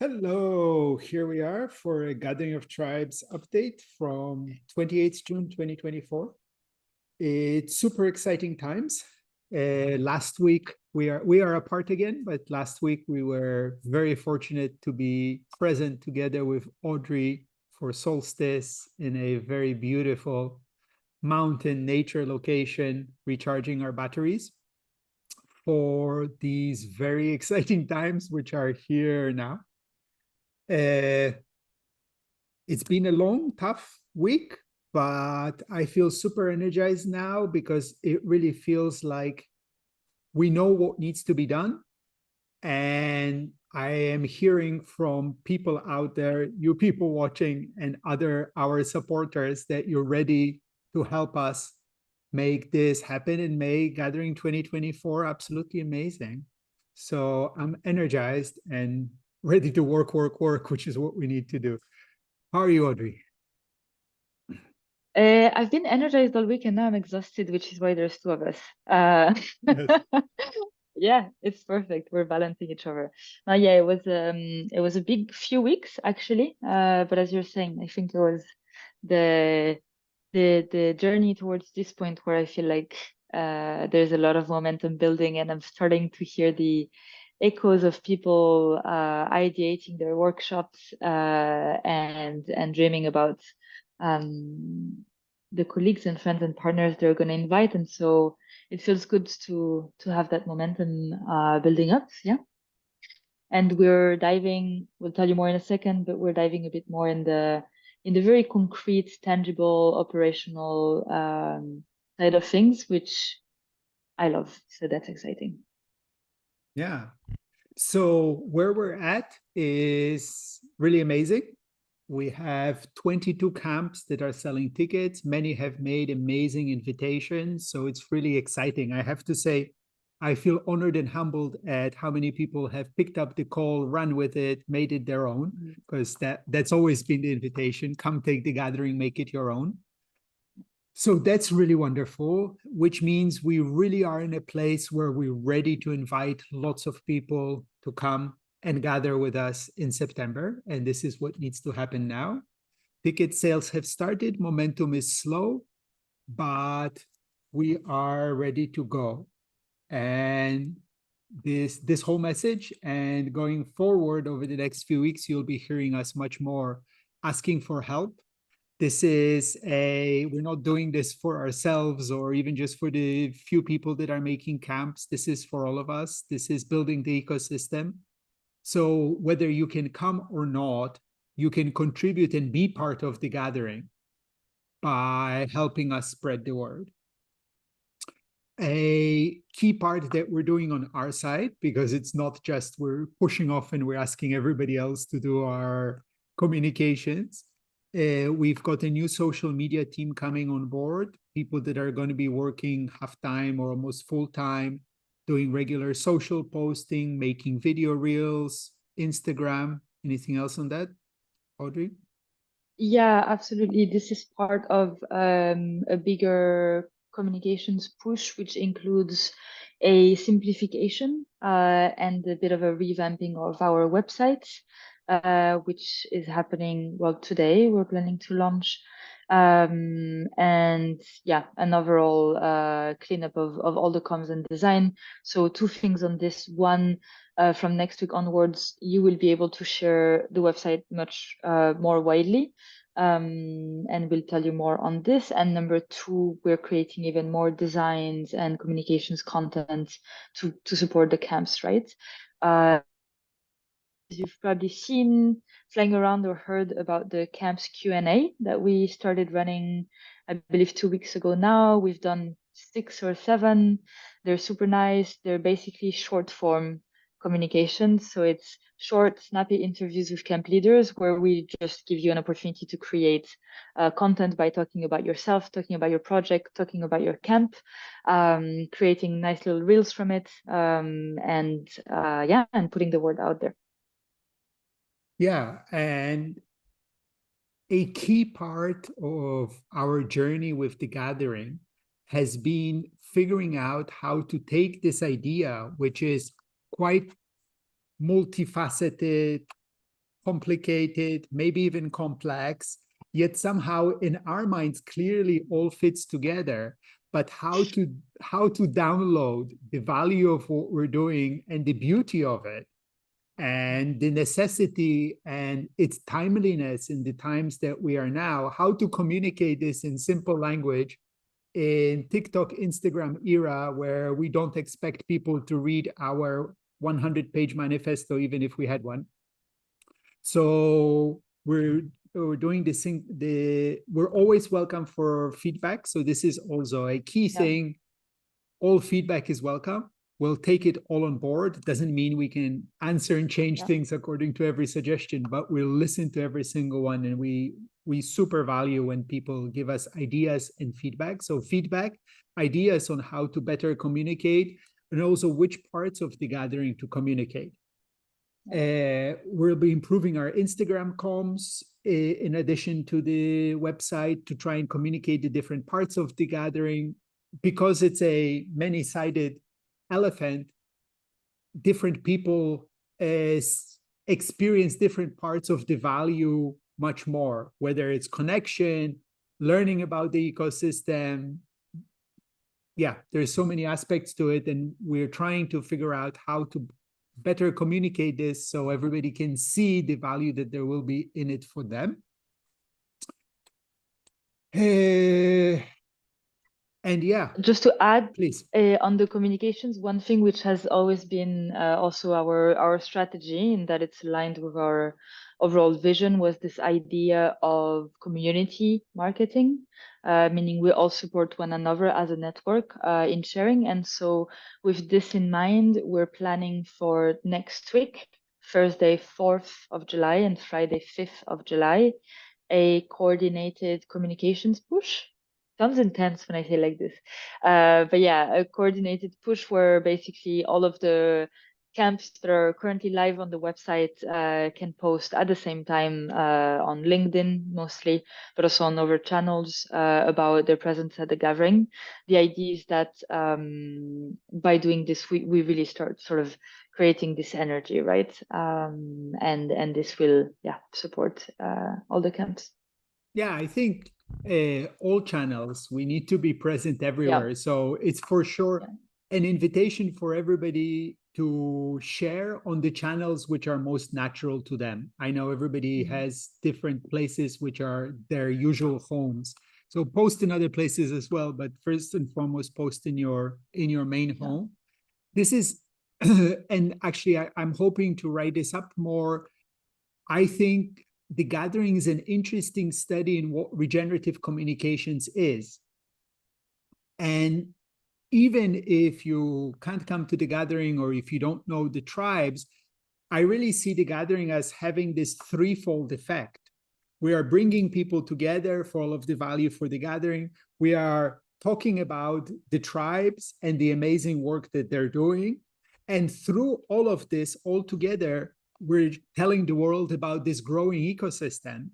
Hello, here we are for a Gathering of Tribes update from 28th June 2024. It's super exciting times. Last week we are apart again, but last week we were very fortunate to be present together with Audrey for solstice in a very beautiful mountain nature location, recharging our batteries for these very exciting times, which are here now. Uh, it's been a long, tough week, but I feel super energized now because it really feels like we know what needs to be done. And I am hearing from people out there, you people watching, and our supporters, that you're ready to help us make this happen and make Gathering 2024 absolutely amazing. So I'm energized and ready to work, which is what we need to do. How are you, Audrey? I've been energized all week and now I'm exhausted, which is why there's two of us. Yes. Yeah, it's perfect. We're balancing each other. Yeah, it was a big few weeks actually. But as you're saying, I think it was the the journey towards this point where I feel like there's a lot of momentum building and I'm starting to hear the echoes of people ideating their workshops and dreaming about um, the colleagues and friends and partners they're going to invite. And so it feels good to have that momentum building up. Yeah. And we'll tell you more in a second, but we're diving a bit more in the very concrete, tangible, operational side of things, which I love. So that's exciting. Yeah. So where we're at is really amazing. We have 22 camps that are selling tickets. Many have made amazing invitations. So it's really exciting. I have to say, I feel honored and humbled at how many people have picked up the call, run with it, made it their own, because that's always been the invitation. Come take the gathering, make it your own. So that's really wonderful, which means we really are in a place where we're ready to invite lots of people to come and gather with us in September. And this is what needs to happen now. Ticket sales have started, momentum is slow, but we are ready to go. And this whole message and going forward over the next few weeks, you'll be hearing us much more asking for help. We're not doing this for ourselves or even just for the few people that are making camps. This is for all of us. This is building the ecosystem. So whether you can come or not, you can contribute and be part of the gathering by helping us spread the word. A key part that we're doing on our side, because it's not just we're pushing off and we're asking everybody else to do our communications. We've got a new social media team coming on board, people that are going to be working half-time or almost full-time, doing regular social posting, making video reels, Instagram. Anything else on that, Audrey? Yeah, absolutely. This is part of a bigger communications push, which includes a simplification and a bit of a revamping of our website, which is happening, well, today. We're planning to launch. And yeah, an overall cleanup of all the comms and design. So two things on this. One, from next week onwards, you will be able to share the website much more widely. And we'll tell you more on this. And number two, we're creating even more designs and communications content to support the camps, right? You've probably seen flying around or heard about the camps Q&A that we started running, I believe 2 weeks ago now. We've done 6 or 7. They're super nice. They're basically short form communications. So it's short, snappy interviews with camp leaders where we just give you an opportunity to create content by talking about yourself, talking about your project, talking about your camp, creating nice little reels from it, and putting the word out there. Yeah, and a key part of our journey with the gathering has been figuring out how to take this idea, which is quite multifaceted, complicated, maybe even complex, yet somehow in our minds clearly all fits together. But how to download the value of what we're doing and the beauty of it and the necessity and its timeliness in the times that we are now, how to communicate this in simple language in TikTok, Instagram era, where we don't expect people to read our 100-page manifesto, even if we had one. So we're doing this thing. We're always welcome for feedback. So this is also a key thing. All feedback is welcome. We'll take it all on board. Doesn't mean we can answer and change things according to every suggestion, but we'll listen to every single one. And we super value when people give us ideas and feedback. So feedback, ideas on how to better communicate, and also which parts of the gathering to communicate. We'll be improving our Instagram comms in addition to the website to try and communicate the different parts of the gathering. Because it's a many-sided elephant, different people experience different parts of the value much more, whether it's connection, learning about the ecosystem. Yeah, there's so many aspects to it, and we're trying to figure out how to better communicate this so everybody can see the value that there will be in it for them. And yeah, just to add, please. On the communications, one thing which has always been also our strategy, and that it's aligned with our overall vision, was this idea of community marketing, meaning we all support one another as a network in sharing. And so with this in mind, we're planning for next week, Thursday, 4th of July and Friday, 5th of July, a coordinated communications push. Sounds intense when I say like this. But yeah, a coordinated push where basically all of the camps that are currently live on the website can post at the same time on LinkedIn mostly, but also on other channels about their presence at the gathering. The idea is that by doing this, we really start sort of creating this energy, right? And this will support all the camps. Yeah, I think all channels, we need to be present everywhere. So it's for sure an invitation for everybody to share on the channels which are most natural to them. I know everybody has different places which are their usual homes. So post in other places as well, but first and foremost, post in your main home. This is, and actually I'm hoping to write this up more. I think the gathering is an interesting study in what regenerative communications is. And even if you can't come to the gathering or if you don't know the tribes, I really see the gathering as having this threefold effect. We are bringing people together for all of the value for the gathering. We are talking about the tribes and the amazing work that they're doing. And through all of this, all together, we're telling the world about this growing ecosystem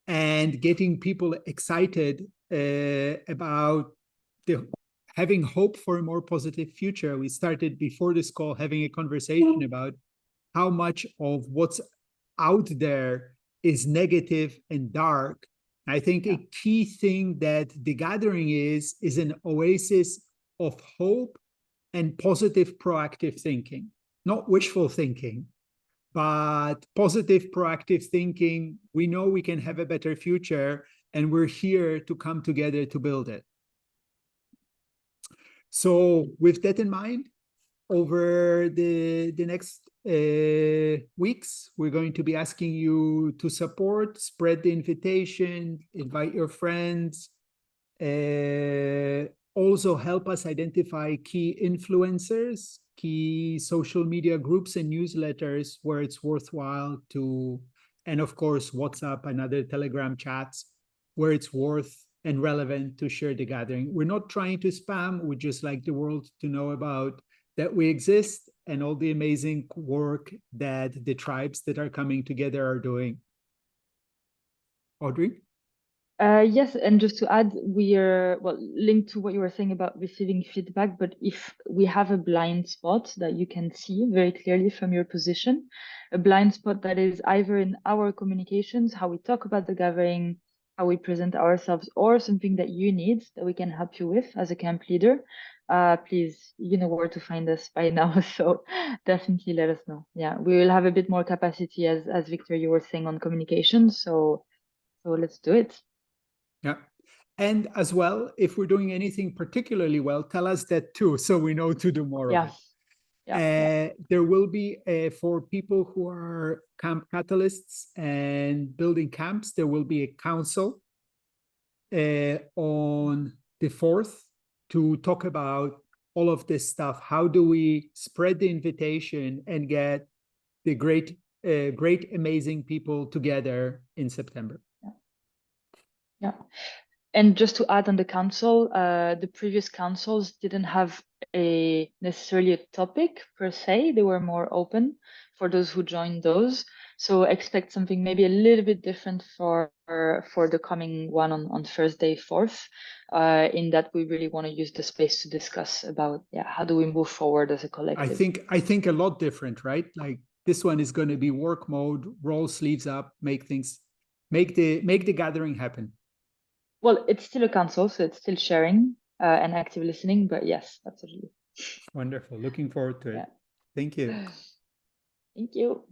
and getting people excited about having hope for a more positive future. We started before this call having a conversation about how much of what's out there is negative and dark. I think a key thing that the gathering is an oasis of hope and positive proactive thinking, not wishful thinking, but positive proactive thinking. We know we can have a better future, and we're here to come together to build it. So with that in mind, over the next weeks, we're going to be asking you to support, spread the invitation, invite your friends, also help us identify key influencers, key social media groups and newsletters where it's worthwhile to, and of course, WhatsApp and other Telegram chats where it's worth and relevant to share the gathering. We're not trying to spam. We just like the world to know about that we exist and all the amazing work that the tribes that are coming together are doing. Audrey? Yes, and just to add, we are linked to what you were saying about receiving feedback. But if we have a blind spot that you can see very clearly from your position, a blind spot that is either in our communications, how we talk about the gathering, how we present ourselves, or something that you need that we can help you with as a camp leader, please, you know where to find us by now. So definitely let us know. Yeah, we will have a bit more capacity, as Victor, you were saying, on communication. So let's do it. Yeah. And as well, if we're doing anything particularly well, tell us that too, so we know to do more of Yeah. it. Yeah. There will be, for people who are camp catalysts and building camps, there will be a council on the 4th to talk about all of this stuff. How do we spread the invitation and get the great, amazing people together in September? Yeah. And just to add on the council, the previous councils didn't have necessarily a topic per se. They were more open for those who joined those. So expect something maybe a little bit different for the coming one on Thursday, 4th, in that we really want to use the space to discuss about, how do we move forward as a collective. I think a lot different, right? Like this one is going to be work mode, roll sleeves up, make the gathering happen. Well, it's still a council, so it's still sharing and active listening, but yes, absolutely. Wonderful. Looking forward to it. Yeah. Thank you. Thank you.